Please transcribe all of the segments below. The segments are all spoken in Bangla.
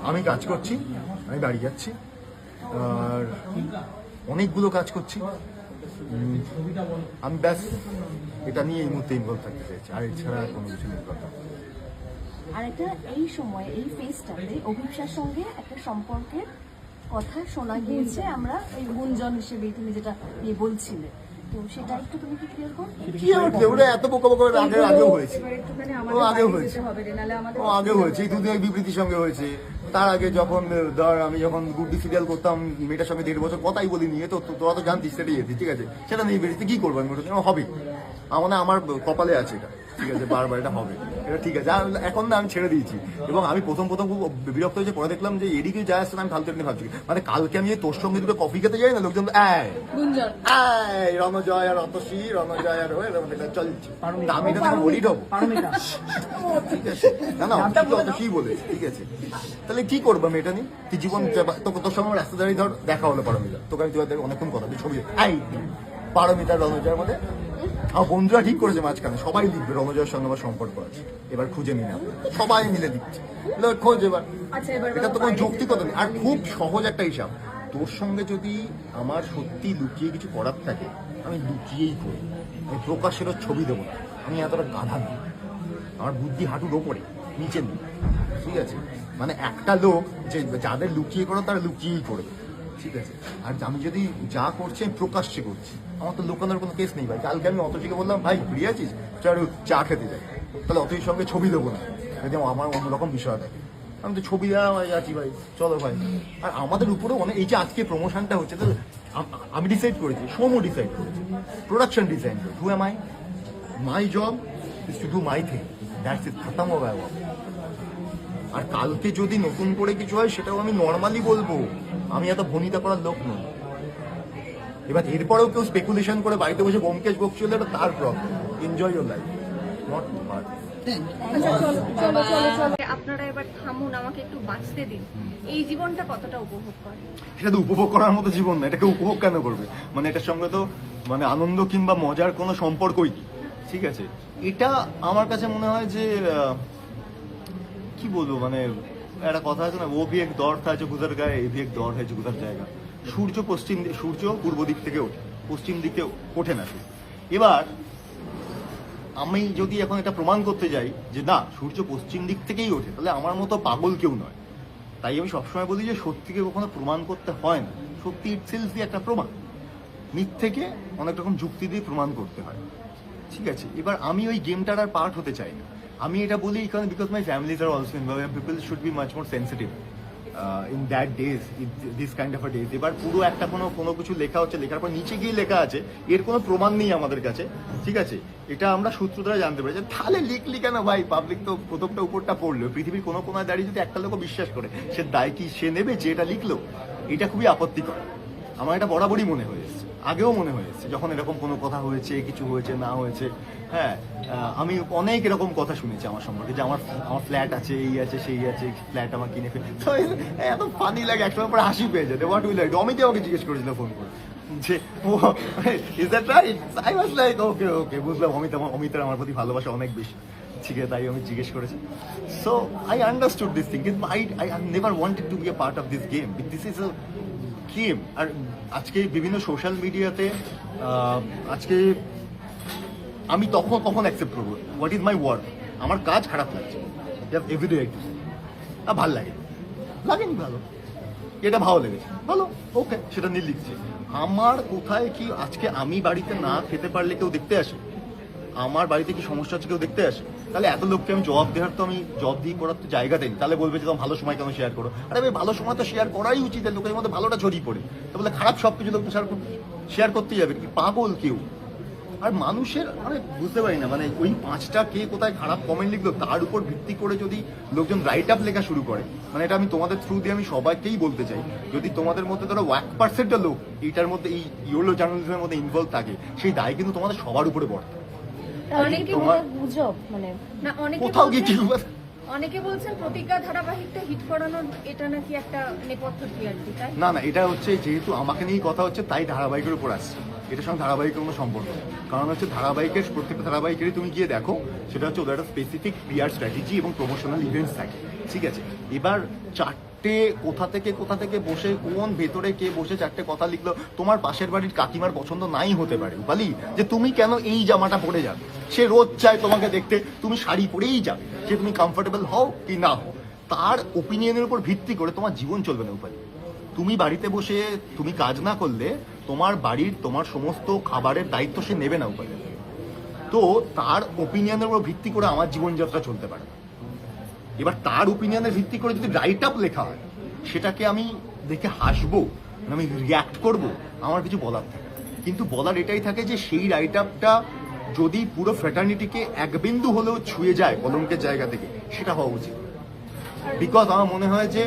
আমি কাজ করছি, আমি বাড়ি যাচ্ছি, আর অনেকগুলো কাজ করছি। আমি ব্যাস এটা নিয়ে এই মুহূর্তে ইনভলভ থাকতে চাইছি, আর এছাড়া কোনো কিছু নেই কথা। আর একটা এই সময় এই ফেজটাতে অভিপ্সার সঙ্গে একটা সম্পর্কের কথা শোনা গিয়েছে, আমরা ওই গুঞ্জন হিসেবে তুমি যেটা নিয়ে বলছিলে, তো সেটা একটু তুমি কি ক্লিয়ার করো? কি হচ্ছে ওটা এত বোকা বোকা আগেও হয়েছে, ও আগেও হয়েছে, ও আগেও হয়েছে, এই দুদিন বিবৃতির সঙ্গে হয়েছে। তার আগে যখন ধর আমি যখন গুড্ডি সিরিয়াল করতাম, মেয়েটার সঙ্গে 1.5 বছর কথাই বলিনি, তো তোরা তো জানতিস সেটাই এসেছি, ঠিক আছে, সেটা নিয়ে বেরিয়েছে কি করবো আমি, ওটা হবে আমার কপালে আছে এটা, ঠিক আছে, বারবার এটা হবে, এটা ঠিক আছে। আর এখন না আমি ছেড়ে দিয়েছি, এবং আমি প্রথম খুব বিরক্ত হয়েছে, পরে দেখলাম যে এদিকে যা আসছে আমি ফালতু নিয়ে ভাবছি, মানে কালকে আমি তোর সঙ্গে দুটো কফি খেতে যাই না, লোকজন রণজয় আর রতসী, রণজয় আর চলছে, আমি এটা তোমার বলি ঢোক, ঠিক আছে, না অতসী বলে, ঠিক আছে, তাহলে কি করবো আমি এটা নিয়ে? তুই জীবন তোর সঙ্গে রাস্তা দাঁড়িয়ে ধর দেখা হলো পারমিতা, তোকে আমি তোদের অনেকক্ষণ কথা ছবি পারমিতা রণজয়ের মধ্যে, আমার বন্ধুরা ঠিক করেছে মাঝখানে সবাই লিখবে রণজয়ের সঙ্গে আমার সম্পর্ক আছে, এবার খুঁজে নিন সবাই মিলে দিচ্ছে, খোঁজ এবার, এটা তো কোনো যৌক্তিকতা নেই। আর খুব সহজ একটা হিসাব, তোর সঙ্গে যদি আমার সত্যি লুকিয়ে কিছু করার থাকে আমি লুকিয়েই করি, আমি প্রকাশেরও ছবি দেবো না, আমি এতটা গাধা না, আমার বুদ্ধি হাঁটুর ওপরে নিচে নেই, ঠিক আছে, মানে একটা লোক যে যাদের লুকিয়ে করো তারা লুকিয়েই করবে, ঠিক আছে, আর আমি যদি যা করছি আমি প্রকাশ্যে করছি, আমার তো লুকানোর কোনো কেস নেই ভাই। কালকে আমি অতজিকে বললাম ভাই ফ্রি আছিস, চল চা খেতে যাই, তাহলে অতজির সঙ্গে ছবি দেবো না, যদি আমার অন্যরকম বিষয় থাকে, আমি তো ছবি দেওয়া আছি ভাই, চলো ভাই। আর আমাদের উপরেও অনেক, এই যে আজকে প্রমোশনটা হচ্ছে, তো আমি ডিসাইড করেছি, সোমও ডিসাইড করেছি, production design, who am I, my job is to do my thing, that's it, খতম হবে। আর কালকে যদি নতুন করে কিছু হয় সেটাও আমি নর্মালি বলবো, আমি এত ভনিতা করার লোক নই। এবার এরপরেও কেউ স্পেকুলেশন করে বাড়িতে বসে বোমকেশ বকছিল, এটা তার problem, enjoy your life, not my. আপনারা এবার থামুন, আমাকে একটু বাঁচতে দিন। এই জীবনটা কতটা উপভোগ করেন? এটা তো উপভোগ করার মতো জীবন না, এটাকে উপভোগ কেন করবে? মানে এটার সঙ্গে তো মানে আনন্দ কিংবা মজার কোনো সম্পর্কই নেই, ঠিক আছে। এটা আমার কাছে মনে হয় যে কি বলবো, মানে একটা কথা আছে না, ও ভি এক দৌড় থা যে গুজর গায়ে, এ ভি এক দৌড় হয় যে গুজর জায়গা। সূর্য পূর্ব দিক থেকে ওঠে, পশ্চিম দিকে ওঠে না। এবার আমি যদি এখন এটা প্রমাণ করতে যাই যে না সূর্য পশ্চিম দিক থেকেই ওঠে, তাহলে আমার মতো পাগল কেউ নয়। তাই আমি সবসময় বলি যে সত্যিকে কখনো প্রমাণ করতে হয় না, সত্যি ইটসেলফই একটা প্রমাণ, মিথ্যেকে অনেক রকম যুক্তি দিয়ে প্রমাণ করতে হয়, ঠিক আছে। এবার আমি ওই গেমটার আর পার্ট হতে চাই না। আমি এটা বলি কারণ because my families are also involved, people should be much more sensitive in that days, this kind of a days. এবার পুরো একটা কোনো কিছু লেখা হচ্ছে, লেখার পর নিচে গিয়ে লেখা আছে, এর কোনো প্রমাণ নেই আমাদের কাছে, ঠিক আছে, এটা আমরা সূত্র দ্বারা জানতে পারি। তাহলে লিখলি কেন ভাই? পাবলিক তো প্রথমটা উপরটা পড়লো, পৃথিবীর কোনো কোনায় দাঁড়িয়ে যদি একটা লোক বিশ্বাস করে, সে দায় কি সে নেবে যে এটা লিখলো? এটা খুবই আপত্তিকর। আমার এটা বরাবরই মনে হয়ে এসছে, আগেও মনে হয়ে এসছে, যখন এরকম কোনো কথা হয়েছে, কিছু হয়েছে না হয়েছে। হ্যাঁ, আমি অনেক এরকম কথা শুনেছি আমার সম্পর্কে, যে আমার ফ্ল্যাট আছে, এই আছে সেই আছে, ফ্ল্যাট আমার কিনে ফেলে, তো এত ফানি লাগে, একসময় পরে হাসি পেয়ে যেতে। What will I do? অমিতে আমাকে জিজ্ঞেস করেছিল ফোন করে যে is that right? I was like okay বুঝলাম, অমিতের আমার প্রতি ভালোবাসা অনেক বেশি, ঠিক আছে, তাই আমি জিজ্ঞেস করেছি। So I understood this thing, কিন্তু I never wanted to be a part of this game, this is a game. আর আজকে বিভিন্ন সোশ্যাল মিডিয়াতে আজকে আমি তখন অ্যাকসেপ্ট করবো হোয়াট ইজ মাই ওয়ার্ক। আমার কাজ খারাপ লাগছে, এভরিডে ভাল লাগেনি, ভালো, এটা ভালো লেগেছে, ভালো, ওকে, সেটা নিয়ে লিখছে। আমার কোথায় কি আজকে আমি বাড়িতে না খেতে পারলে কেউ দেখতে আসে? আমার বাড়িতে কি সমস্যা হচ্ছে কেউ দেখতে আসে? তাহলে এত লোককে আমি জবাব দেওয়ার, তো আমি জবাব দিয়ে করার তো জায়গা দেই। তাহলে বলবে যে তোমার ভালো সময় কেন শেয়ার করো? আরে ভাই, ভালো সময় তো শেয়ার করাই উচিত, লোকের মধ্যে ভালোটা ছড়িয়ে পড়ে, তো বলে খারাপ সবকিছু লোক শেয়ার করতেই যাবে কি? পাগল কেউ? আর মানুষের মানে বুঝতে পারি না, মানে ওই 5টা কে কোথায় খারাপ কমেন্ট লিখলো তার উপর ভিত্তি করে যদি লোকজন রাইট আপ লেখা শুরু করে, মানে এটা আমি তোমাদের থ্রু দিয়ে আমি সবাইকেই বলতে চাই, যদি তোমাদের মধ্যে ধরো 1% লোক এইটার মধ্যে, এই ইয়োলো জার্নালিজমের মধ্যে ইনভলভ থাকে, সেই দায় কিন্তু তোমাদের সবার উপরে বর্তায়। অনেকে বলছেন প্রতিজ্ঞা ধারাবাহিকটা হিট করানোর এটা নাকি একটা নেপথ্য টিআরপি, তাই না, এটা হচ্ছে যেহেতু আমাকে নিয়ে কথা হচ্ছে তাই ধারাবাহিকের উপর আসছে, এটার সঙ্গে ধারাবাহিকের কোনো সম্পর্ক নেই। কারণ হচ্ছে ধারাবাহিকের প্রত্যেকটা ধারাবাহিকেরই তুমি গিয়ে দেখো, সেটা হচ্ছে ওদের একটা স্পেসিফিক পিআর স্ট্র্যাটেজি এবং প্রমোশনাল ইভেন্টস থাকে, ঠিক আছে। এবার চারটে কোথা থেকে বসে কোন ভেতরে কে বসে চারটে কথা লিখলো, তোমার পাশের বাড়ির কাকিমার পছন্দ নাই হতে পারে রূপালি, যে তুমি কেন এই জামাটা পরে যাবে। সে রোজ চায় তোমাকে দেখতে তুমি শাড়ি পরেই যাবে, যে তুমি কমফোর্টেবল হও কি না হও, তার ওপিনিয়নের উপর ভিত্তি করে তোমার জীবন চলবে না রূপালি। তুমি বাড়িতে বসে তুমি কাজ না করলে তোমার বাড়ির তোমার সমস্ত খাবারের দায়িত্ব সে নেবে না রূপালি। তো তার ওপিনিয়নের উপর ভিত্তি করে আমার জীবনযাত্রা চলতে পারে না। এবার তার ওপিনিয়নের ভিত্তি করে যদি রাইট আপ লেখা হয়, সেটাকে আমি দেখে হাসবো, আমি রিয়াক্ট করব, আমার কিছু বলার থাকে। কিন্তু বলার এটাই থাকে যে সেই রাইট আপটা যদি পুরো ফ্র্যাটার্নিটিকে এক বিন্দু হলেও ছুঁয়ে যায় কলঙ্কের জায়গা থেকে, সেটা হওয়া উচিত। বিকজ আমার মনে হয় যে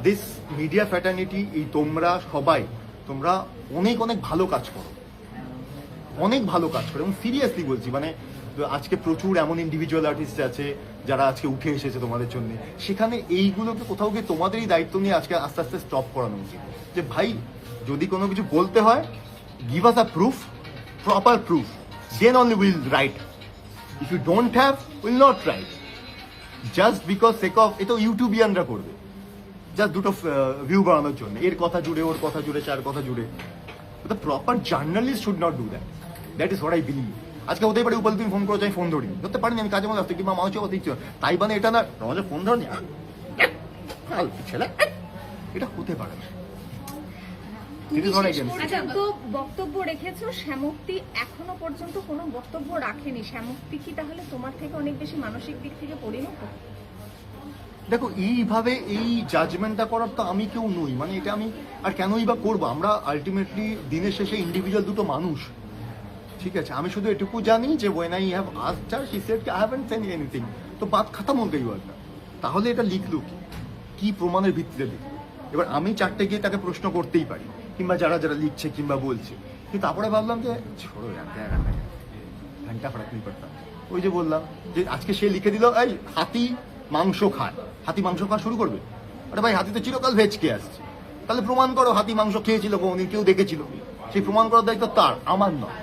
দিস মিডিয়া ফ্র্যাটার্নিটি, এই তোমরা সবাই তোমরা অনেক অনেক ভালো কাজ করো, অনেক ভালো কাজ করে, এবং সিরিয়াসলি বলছি। মানে আজকে প্রচুর এমন ইন্ডিভিজুয়াল আর্টিস্ট আছে যারা আজকে উঠে এসেছে তোমাদের জন্য, সেখানে এইগুলোকে কোথাও গিয়ে তোমাদেরই দায়িত্ব নিয়ে আজকে আস্তে আস্তে স্টপ করানো উচিত। যে ভাই যদি কোনো কিছু বলতে হয়, give us a proof, proper proof, then only will write. If you don't have, will not write. Just because sake of, এটা ইউটিউবিয়ানরা করবে জাস্ট দুটো ভিউ বাড়ানোর জন্য, এর কথা জুড়ে ওর কথা জুড়ে চার কথা জুড়ে। The proper journalist should not do that. That is what I believe. আজকে হতেই পারে উপল তুমি ফোন করেছো, আমি ফোন ধরিনি, ধরতে পারিনি, আমি কাজে মধ্যে আসতে, কিংবা মানুষ দেখছো, তাই মানে এটা না আমাদের ফোন ধরনি ছেলে, এটা হতে পারে না। It is what I can say. আচ্ছা, তো বক্তব্য রেখেছো, শ্যামক্তি এখনো পর্যন্ত কোনো বক্তব্য রাখেনি। শ্যামক্তি কি তাহলে তোমার থেকে অনেক বেশি মানসিক দিক থেকে পরিণত? দেখো এইভাবে এই জাজমেন্টটা করার তো আমি কেউ নই, মানে এটা আমি আর কেনই বা করবো। আমরা আলটিমেটলি দিনের শেষে ইন্ডিভিজুয়াল দুটো মানুষ, ঠিক আছে। আমি শুধু এটুকু জানি যে when I have asked her, she said I haven't said anything, তো বাত খতম হয়ে গেল একটা। তাহলে এটা লিখলো কি প্রমাণের ভিত্তিতে লিখলো? এবার আমি চারটে গিয়ে তাকে প্রশ্ন করতেই পারি, কিংবা যারা যারা লিখছে কিংবা বলছে, কিন্তু তারপরে ভাবলাম যে ছোড়ো ঘন্টা ফরাক নেই পড়তাম। ওই যে বললাম যে আজকে সে লিখে দিল এই হাতি মাংস খায়, হাতি মাংস খাওয়া শুরু করবে। আরে ভাই, হাতি তো চিরকাল ভেজ খেয়ে আসছে, তাহলে প্রমাণ করো হাতি মাংস খেয়েছিল, কোনদিন কেউ দেখেছিল, সেই প্রমাণ করার দায়িত্ব তার, আমার নয়।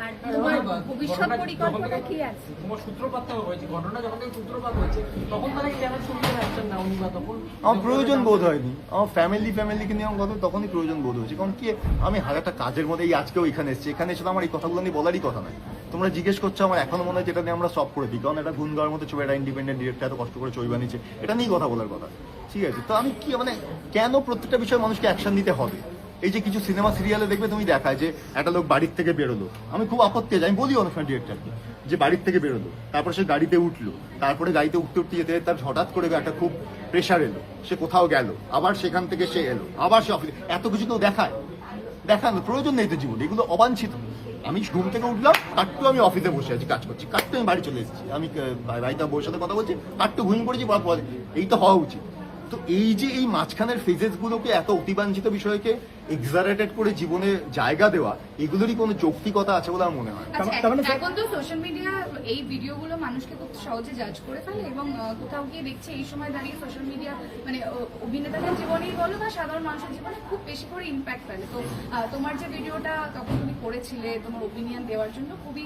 আর তোমার ভবিষ্যৎ পরিকল্পনা কি আছে? তোমার সূত্রপাত হয়েছে, ঘটনা যখন থেকে সূত্রপাত হয়েছে তখন তারা চ্যানেল শুনতে পারছেন না উনি, বা তখন আমার প্রয়োজন বোধ হয়নি। আমার ফ্যামিলিকে নিয়ে আমার কথা তখনই প্রয়োজন বোধ হয়েছে। কারণ কি, আমি হাজারটা কাজের মধ্যে এই আজকেও এখানে এসেছি, এখানে এসে আমার এই কথাগুলো নিয়ে বলারই কথা নয়। তোমরা জিজ্ঞেস করছো, আমার এখনো মনে হয় যেটা নিয়ে আমরা সব করে দিই, কারণ এটা গুণ গাওয়ার মতো ছবি, একটা ইন্ডিপেন্ডেন্ট ডিরেক্টর এত কষ্ট করে ছবি বানিয়েছে, এটা নিয়েই কথা বলার কথা, ঠিক আছে। তো আমি কি মানে কেন প্রত্যেকটা বিষয়ে মানুষকে অ্যাকশন নিতে হবে? এই যে কিছু সিনেমা সিরিয়ালে দেখবে তুমি দেখায় যে একটা লোক বাড়ির থেকে বেরোলো, আমি খুব আপত্তি আছে, আমি বলি অনেক সময় ডিরেক্টরকে যে বাড়ির থেকে বেরোলো, তারপর সে গাড়িতে উঠলো, তারপরে গাড়িতে উঠতে উঠতে যেতে তার হঠাৎ করে একটা খুব প্রেশার এলো, সে কোথাও গেল, আবার সেখান থেকে সে এলো, আবার সে অফিসে, এত কিছু তো দেখানো প্রয়োজন নেই তো জীবনে, এগুলো অবাঞ্ছিত। আমি ঘুম থেকে উঠলাম, কাটটু আমি অফিসে বসে আছি, কাজ করছি, কাটটু আমি বাড়ি চলে এসেছি, আমি বাড়িতে বউর সাথে কথা বলছি, কাটটু ঘুমিয়ে পড়েছি, এই তো হওয়া উচিত। তো এই যে এই মাঝখানের ফেজেস গুলোকে এত অতিবাঞ্ছিত বিষয়কে এক্সারেটেড করে জীবনে জায়গা দেওয়া, এগুলোরই কোনো যৌক্তিকতা আছে বলে আমার মনে হয়। আচ্ছা, এখন তো সোশ্যাল মিডিয়া এই ভিডিওগুলো মানুষকে খুব সহজে জাজ করে ফেলে, এবং কোথাও গিয়ে দেখছে এই সময় দাঁড়িয়ে সোশ্যাল মিডিয়া মানে অভিনেতাদের জীবনেই বলো বা সাধারণ মানুষের জীবনে খুব বেশি করে ইম্প্যাক্ট ফেলে। তো তোমার যে ভিডিওটা তখন তুমি করেছিলে তোমার ওপিনিয়ন দেওয়ার জন্য, খুবই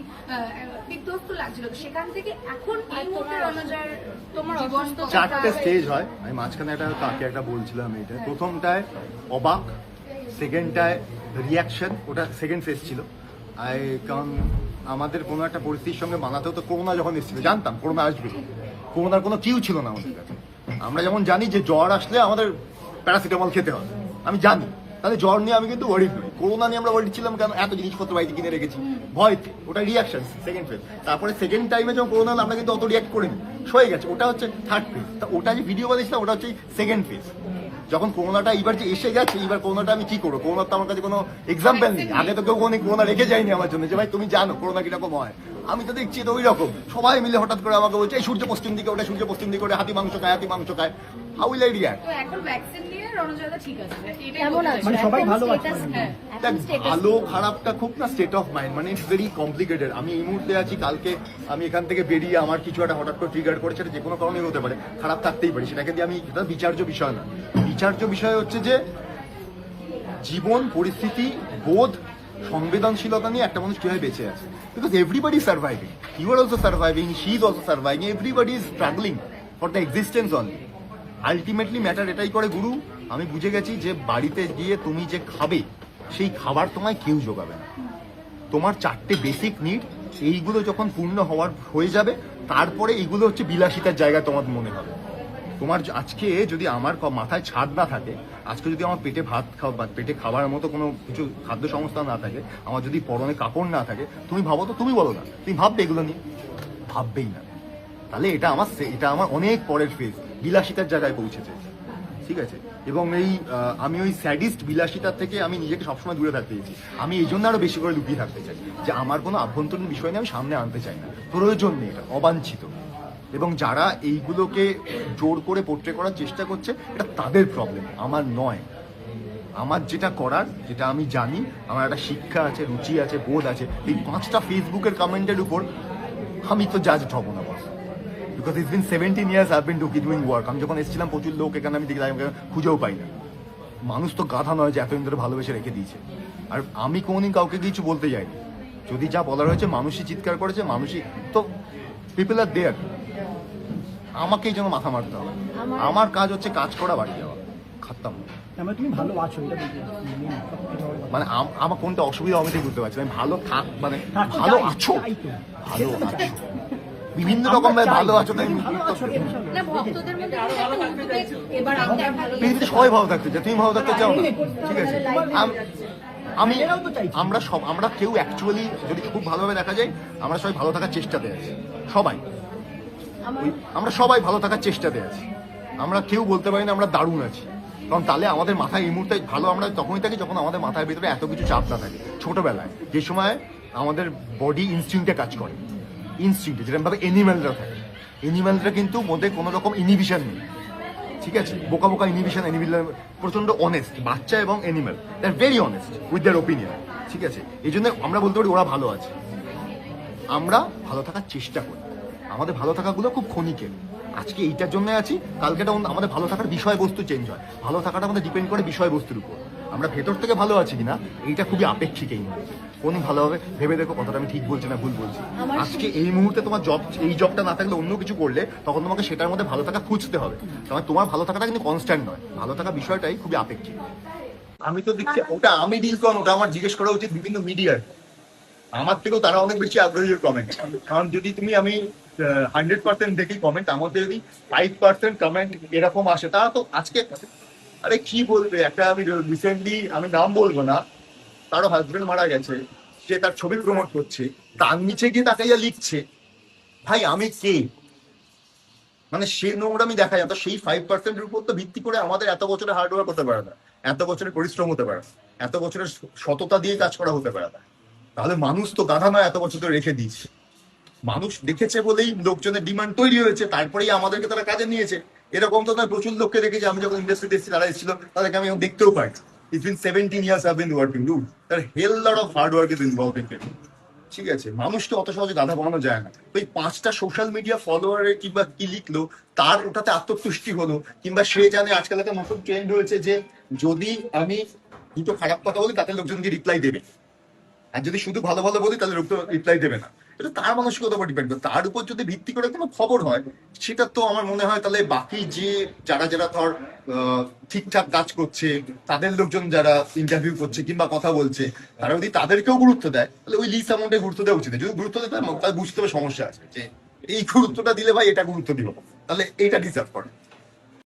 বিধ্বস্ত লাগছিল। তো সেখান থেকে এখন এই মুহূর্তে রণজয়ের তোমার জীবন তো চারটে স্টেজ হয়, আমি মাঝখানে তাকে একটা বলছিলাম, এইটা প্রথমটায় অবাক, সেকেন্ডটায় রিয়াকশন, ওটা সেকেন্ড ফেজ ছিল। কারণ আমাদের কোনো একটা পরিস্থিতির সঙ্গে মানাতেও তো করোনা যখন এসেছিল, জানতাম করোনা আসবে, করোনার কোনো কিউ ছিল না আমাদের কাছে। আমরা যেমন জানি যে জ্বর আসলে আমাদের প্যারাসিটামল খেতে হবে, আমি জানি, তাহলে জ্বর নিয়ে আমি কিন্তু ওয়ারিড নই। করোনা নিয়ে আমরা ওয়ারিড ছিলাম কেন? এত জিনিসপত্র বাড়িতে কিনে রেখেছি ভয়তে, ওটা রিয়াকশন সেকেন্ড ফেজ। তারপরে সেকেন্ড টাইমে যখন করোনা হলো আমরা কিন্তু অত রিয়াক্ট করিনি, সয়ে গেছে, ওটা হচ্ছে থার্ড ফেজ। তা ওটা যে ভিডিও বানিয়েছিলাম ওটা হচ্ছে সেকেন্ড ফেজ। যখন করোনাটা এইবার যে এসে গেছে, এইবার করোনাটা আমি কি করবো? করোনার তো আমার কাছে কোনো এক্সাম্পল নেই, আগে তো কেউ কোনো করোনা রেখে যায়নি আমার জন্য যে ভাই তুমি জানো করোনা কিরকম হয়। আমি তো দেখছি তো ওই রকম, সবাই মিলে হঠাৎ করে আমাকে বলছে এই সূর্য পশ্চিম দিকে, ওটা সূর্য পশ্চিম দিকে, ওটা হাতি মাংস খায়, হাউ উইল আই রিঅ্যাক্ট? তো এখন ভ্যাকসিন নিয়ে রণজয়দা ঠিক আছে, কেমন আছে? মানে সবাই ভালো আছে। দেখ, ভালো খারাপটা খুব না স্টেট অফ মাইন্ড, মানে ইটস ভেরি কমপ্লিকেটেড। আমি এই মুহূর্তে আছি, কালকে আমি এখান থেকে বেরিয়ে আমার কিছু একটা হঠাৎ করে ট্রিগার করেছে, সেটা যে কোনো কারণেই হতে পারে, খারাপ থাকতেই পারে, সেটাকে দিয়ে আমি, এটা বিচার্য বিষয় না। বিচার্য বিষয় হচ্ছে যে জীবন, পরিস্থিতি, বোধ, সংবেদনশীলতা নিয়ে একটা মানুষ কিভাবে বেঁচে আছে। Because everybody surviving, you are also surviving, she is also surviving, everybody is struggling for the existence only. Ultimately matter এটাই করে গুরু, আমি বুঝে গেছি যে বাড়িতে গিয়ে তুমি যে খাবে সেই খাবার তোমায় কেউ জোগাবে না। তোমার 4টে বেসিক নিড, এইগুলো যখন পূর্ণ হয়ে যাবে তারপরে এইগুলো হচ্ছে বিলাসিতার জায়গায় তোমার মনে হবে। তোমার আজকে যদি আমার মাথায় ছাদ না থাকে, আজকে যদি আমার পেটে ভাত পেটে খাবার মতো কোনো কিছু খাদ্য সংস্থা না থাকে, আমার যদি পরনে কাপড় না থাকে, তুমি ভাবো তো, তুমি বলো না, তুমি ভাববে এগুলো নিয়ে? ভাববেই না। তাহলে এটা আমার অনেক পরের ফেজ, বিলাসিতার জায়গায় পৌঁছেছে, ঠিক আছে। এবং আমি ওই স্যাডিস্ট বিলাসিতার থেকে আমি নিজেকে সবসময় দূরে থাকতে চাইছি। আমি এই জন্য আরো বেশি করে লুকিয়ে থাকতে চাই যে আমার কোনো আভ্যন্তরীণ বিষয় নিয়ে আমি সামনে আনতে চাই না, প্রয়োজন নেই, এটা অবাঞ্ছিত। এবং যারা এইগুলোকে জোর করে পোট্রে করার চেষ্টা করছে, এটা তাদের প্রবলেম, আমার নয়। আমার যেটা করার, যেটা আমি জানি, আমার একটা শিক্ষা আছে, রুচি আছে, বোধ আছে, এই 5টা ফেসবুকের কমেন্টের উপর আমি তো জাজ হব না boss. Because it's been 17 years I've been doing work. আমি যখন এসেছিলাম প্রচুর লোক এখানে, আমি দেখলাম খুঁজেও পাই না। মানুষ তো গাধা নয় যে এতদিন ধরে ভালোবেসে রেখে দিয়েছে। আর আমি কোনোদিন কাউকে কিছু বলতে যাইনি, যদি যা বলার হয়েছে মানুষই চিৎকার করেছে, মানুষই তো, পিপল আর দেয়ার। আমাকে এই জন্য মাথা মারতে হবে। আমার কাজ হচ্ছে কাজ করা, বাড়ি যাওয়া, খাতাম। আমরা তুমি ভালো আছো এটা মানে আমার কোনটা অসুবিধা আমি ঠিক বুঝতে পারছি। আমি ভালো থাক মানে ভালো আছো, ভালো আছো, বিভিন্ন রকম ভালো আছো, তাই না, ভক্তদের মধ্যে কিন্তু একটা উদ্বেগ এবার আমরা ভালো পৃথিবীতে সবাই ভালো থাকতে চায়, তুমি ভালো থাকতে চাও না, ঠিক আছে। আমরা কেউ অ্যাকচুয়ালি যদি খুব ভালোভাবে দেখা যায়, আমরা সবাই ভালো থাকার চেষ্টাতে আছি, সবাই, আমরা সবাই ভালো থাকার চেষ্টাতে আছি। আমরা কেউ বলতে পারি না আমরা দারুণ আছি, কারণ তাহলে আমাদের মাথায় এই মুহূর্তে ভালো আমরা তখনই থাকি যখন আমাদের মাথার ভিতরে এত কিছু চাপ না থাকে। ছোটবেলায় যে সময় আমাদের বডি ইনস্টিংক্টে কাজ করে, ইনস্টিংক্টে যেরকমভাবে এনিম্যালরা থাকে, এনিম্যালরা কিন্তু মধ্যে কোনো রকম ইনহিবিশন নেই, ঠিক আছে। বোকা বোকা ইনহিবিশন, প্রচন্ড অনেস্ট। বাচ্চা এবং animal they are very honest with their opinion, ঠিক আছে। এই জন্য আমরা বলতে পারি ওরা ভালো আছে। আমরা ভালো থাকার চেষ্টা করি, আমাদের ভালো থাকাগুলো খুব ক্ষণিকের। আজকে এইটার জন্য আছি, কালকে আমাদের ভালো থাকার বিষয়বস্তু চেঞ্জ হয়। ভালো থাকাটা আমাদের ডিপেন্ড করে বিষয়বস্তুর উপর। আমরা ভেতর থেকে ভালো আছি কিনা এইটা খুবই আপেক্ষিক। এই মুহূর্তে কোন ভালোভাবে ভেবে দেখো কথাটা আমি ঠিক বলছি না ভুল বলছি। আজকে এই মুহূর্তে তোমার এই জবটা না থাকলে অন্য কিছু করলে তখন তোমাকে সেটার মধ্যে ভালো থাকা খুঁজতে হবে। তোমার ভালো থাকাটা কিন্তু কনস্ট্যান্ট নয়, ভালো থাকা বিষয়টাই খুবই আপেক্ষিক। আমি তো দেখছি ওটা আমি ডিল করুন, ওটা আমার জিজ্ঞেস করা উচিত বিভিন্ন মিডিয়ার। আমার থেকেও তারা অনেক বেশি আগ্রহী কমেন্ট। কারণ যদি আমি 100% দেখি কমেন্ট, আমার মধ্যে যদি 5% কমেন্ট এরকম আসে, তারা তো আজকে আরে কি বলবে। একটা আমি রিসেন্টলি, আমি নাম বলবো না, তারও হাজবেন্ড মারা গেছে, সে তার ছবি প্রমোট করছে, তার নিচে গিয়ে তাকে যা লিখছে, ভাই আমি কে? মানে সে নোংরামি দেখা যায়। তো সেই 5%-এর উপর তো ভিত্তি করে আমাদের এত বছরের হার্ডওয়ার্ক হতে পারে না, এত বছরের পরিশ্রম হতে পারে না, এত বছরের সততা দিয়ে কাজ করা হতে পারে না। তাহলে মানুষ তো গাধা নয় এত বছর ধরে রেখে দিয়েছে। মানুষ দেখেছে বলেই লোকজনের ডিমান্ড তৈরি হয়েছে, তারপরেই আমাদেরকে তারা কাজে নিয়েছে। এরকম তো তার প্রচুর লোককে দেখেছি, আমি যখন ইন্ডাস্ট্রিতে এসেছি তারা এসেছিল, তাদেরকে আমি দেখতেও পাই। It's been 17 years I've been working, dude. There hell lot of hard work is involved in it. ঠিক আছে, মানুষকে অত সহজে গাধা বানানো যায় না। ওই 5টা সোশ্যাল মিডিয়া ফলোয়ারে কিংবা কি লিখলো তার ওটাতে আত্মতুষ্টি হলো, কিংবা সে জানে আজকাল একটা নতুন ট্রেন্ড হয়েছে যে যদি আমি দুটো খারাপ কথা বলি তাতে লোকজনকে রিপ্লাই দেবে, আর যদি শুধু ভালো ভালো বলি তাহলে লোক তো রিপ্লাই দেবে না। এটা তার মানসিকতার উপর ডিপেন্ড করে। তার উপর যদি ভিত্তি করে কোনো খবর হয়, সেটা তো আমার মনে হয় তাহলে বাকি যে যারা ধর ঠিকঠাক কাজ করছে, তাদের লোকজন যারা ইন্টারভিউ করছে কিংবা কথা বলছে, তারা যদি তাদেরকেও গুরুত্ব দেয়, তাহলে ওই লিস্ট অ্যামাউন্টে গুরুত্ব দেওয়া উচিত। যদি গুরুত্ব দেয় তাহলে বুঝতে হবে সমস্যা আছে, যে এই গুরুত্বটা দিলে ভাই এটা গুরুত্ব দিব, তাহলে এইটা ডিজার্ভ করে।